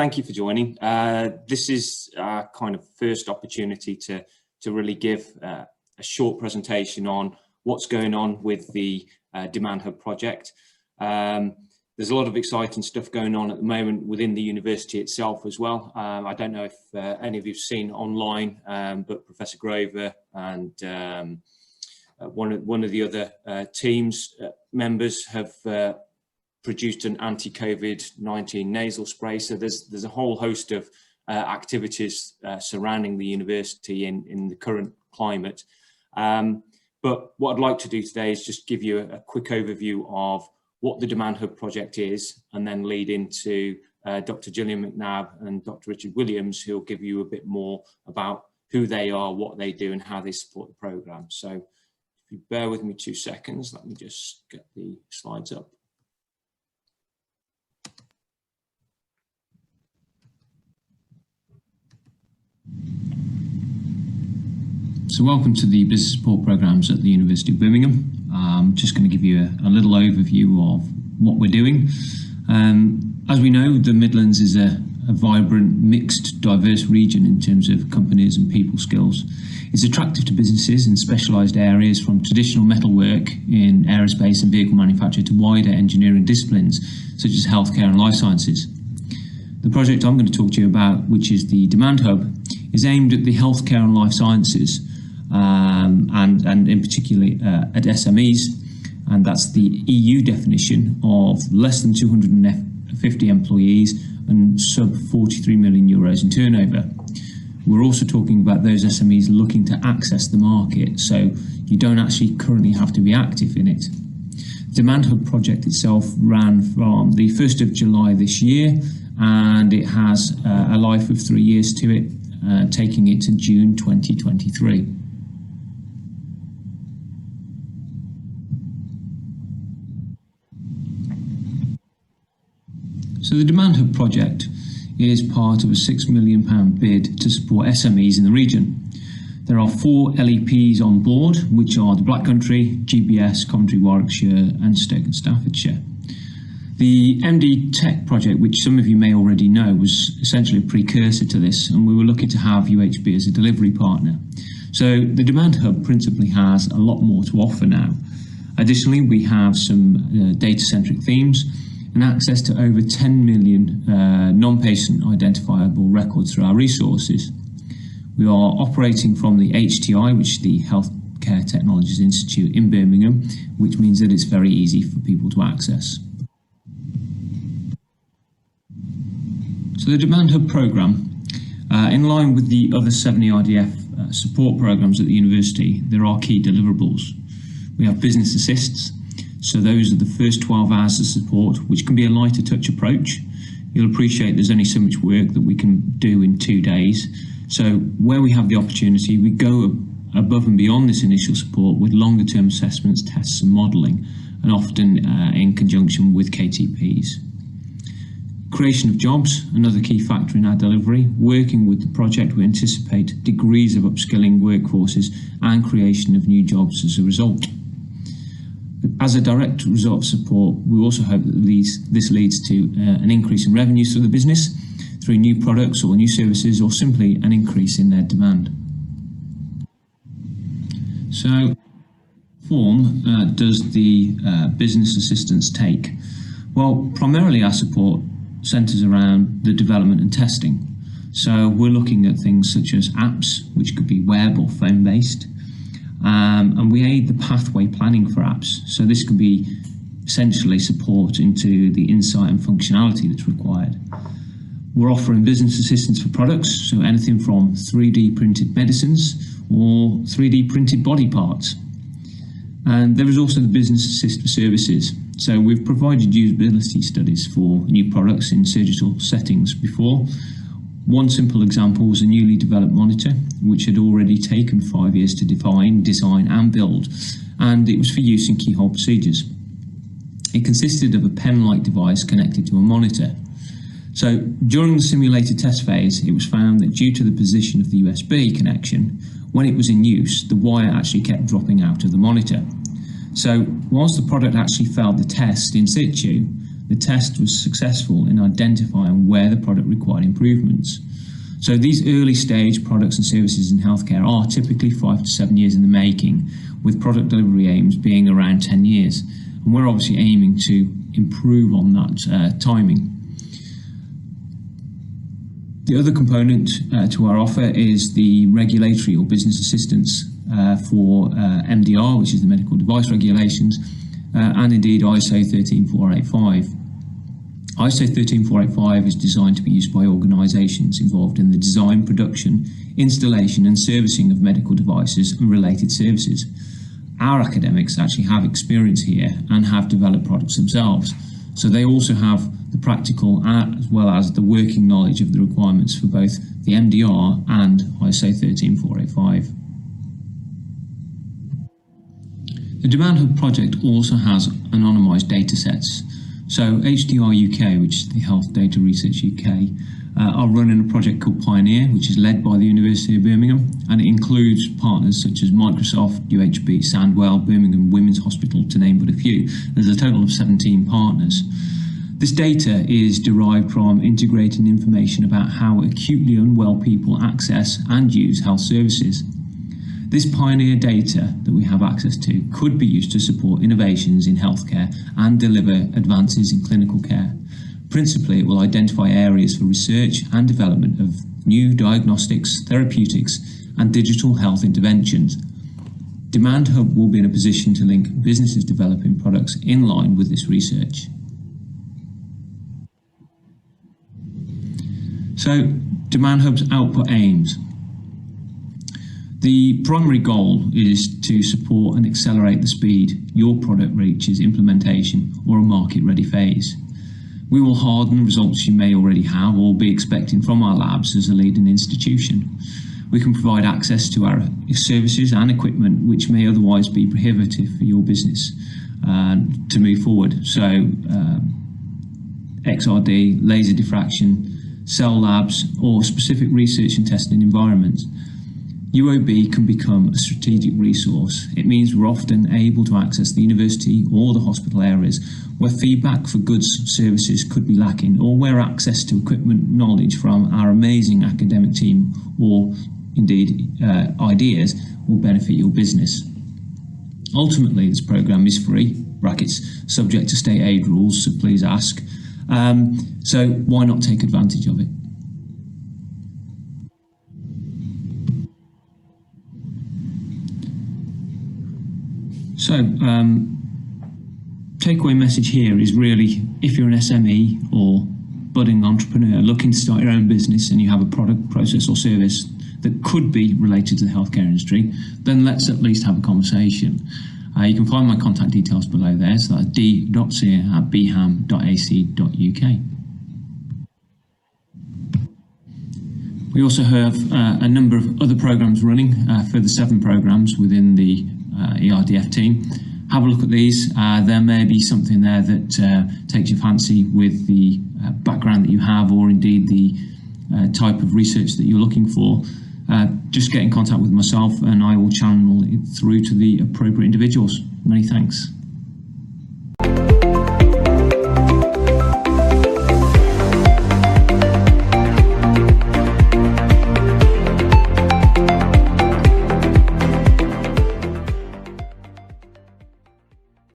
thank you for joining. This is our kind of first opportunity to really give a short presentation on what's going on with the Demand Hub project. There's a lot of exciting stuff going on at the moment within the university itself as well. I don't know if any of you've seen online, but Professor Grover and one of the other team's members have produced an anti-COVID-19 nasal spray. So there's a whole host of activities surrounding the university in the current climate. But what I'd like to do today is just give you a quick overview of what the Demand Hub project is, and then lead into Dr. Gillian McNabb and Dr. Richard Williams, who'll give you a bit more about who they are, what they do, and how they support the programme. So if you bear with me 2 seconds, let me just get the slides up. So welcome to the business support programmes at the University of Birmingham. I'm just going to give you a little overview of what we're doing. As we know, the Midlands is a vibrant, mixed, diverse region in terms of companies and people skills. It's attractive to businesses in specialised areas, from traditional metalwork in aerospace and vehicle manufacture to wider engineering disciplines such as healthcare and life sciences. The project I'm going to talk to you about, which is the Demand Hub, is aimed at the healthcare and life sciences, and in particular at SMEs, and that's the EU definition of less than 250 employees and sub 43 million euros in turnover. We're also talking about those SMEs looking to access the market, so you don't actually currently have to be active in it. The Demand Hub project itself ran from the 1st of July this year, and it has a life of 3 years to it, taking it to June 2023. So the Demand Hub project is part of a £6 million bid to support SMEs in the region. There are 4 LEPs on board, which are the Black Country, GBS, Coventry, Warwickshire and Stoke and Staffordshire. The MD Tech project, which some of you may already know, was essentially a precursor to this, and we were lucky to have UHB as a delivery partner. So the Demand Hub principally has a lot more to offer now. Additionally, we have some data-centric themes and access to over 10 million non-patient identifiable records through our resources. We are operating from the HTI, which is the Healthcare Technologies Institute in Birmingham, which means that it's very easy for people to access. So the Demand Hub programme, in line with the other 7 ERDF support programmes at the university, there are key deliverables. We have business assists, so those are the first 12 hours of support, which can be a lighter touch approach. You'll appreciate there's only so much work that we can do in 2 days. So where we have the opportunity, we go above and beyond this initial support with longer term assessments, tests and modelling, and often in conjunction with KTPs. Creation of jobs, another key factor in our delivery. Working with the project, we anticipate degrees of upskilling workforces and creation of new jobs as a result. As a direct result of support, we also hope that this leads to an increase in revenues for the business through new products or new services, or simply an increase in their demand. So, form does the business assistance take? Well, primarily our support centres around the development and testing. So we're looking at things such as apps, which could be web or phone based. And we aid the pathway planning for apps. So this can be essentially support into the insight and functionality that's required. We're offering business assistance for products, so anything from 3D printed medicines or 3D printed body parts. And there is also the business assist for services. So we've provided usability studies for new products in surgical settings before. One simple example was a newly developed monitor, which had already taken 5 years to define, design and build, and it was for use in keyhole procedures. It consisted of a pen-like device connected to a monitor. So during the simulated test phase, it was found that due to the position of the USB connection, when it was in use, the wire actually kept dropping out of the monitor. So whilst the product actually failed the test in situ, the test was successful in identifying where the product required improvements. So these early stage products and services in healthcare are typically 5 to 7 years in the making, with product delivery aims being around 10 years. And we're obviously aiming to improve on that timing. The other component to our offer is the regulatory or business assistance for MDR, which is the medical device regulations, and indeed ISO 13485. ISO 13485 is designed to be used by organisations involved in the design, production, installation and servicing of medical devices and related services. Our academics actually have experience here and have developed products themselves, so they also have the practical as well as the working knowledge of the requirements for both the MDR and ISO 13485. The Demand Hub project also has anonymised data sets. So HDR UK, which is the Health Data Research UK, are running a project called Pioneer, which is led by the University of Birmingham, and it includes partners such as Microsoft, UHB, Sandwell, Birmingham Women's Hospital, to name but a few. There's a total of 17 partners. This data is derived from integrating information about how acutely unwell people access and use health services. This Pioneer data that we have access to could be used to support innovations in healthcare and deliver advances in clinical care. Principally, it will identify areas for research and development of new diagnostics, therapeutics, and digital health interventions. Demand Hub will be in a position to link businesses developing products in line with this research. So, Demand Hub's output aims. The primary goal is to support and accelerate the speed your product reaches implementation or a market-ready phase. We will harden results you may already have or be expecting from our labs as a leading institution. We can provide access to our services and equipment which may otherwise be prohibitive for your business to move forward. So XRD, laser diffraction, cell labs, or specific research and testing environments. UOB can become a strategic resource. It means we're often able to access the university or the hospital areas where feedback for goods services could be lacking, or where access to equipment knowledge from our amazing academic team or indeed ideas will benefit your business. Ultimately, this programme is free, brackets, subject to state aid rules, so please ask. So why not take advantage of it? So, takeaway message here is really, if you're an SME or budding entrepreneur looking to start your own business and you have a product, process or service that could be related to the healthcare industry, then let's at least have a conversation. You can find my contact details below there, so that's d.sear@bham.ac.uk. We also have a number of other programmes running, further 7 programmes within the ERDF team. Have a look at these. There may be something there that takes your fancy with the background that you have, or indeed the type of research that you're looking for. Just get in contact with myself and I will channel it through to the appropriate individuals. Many thanks.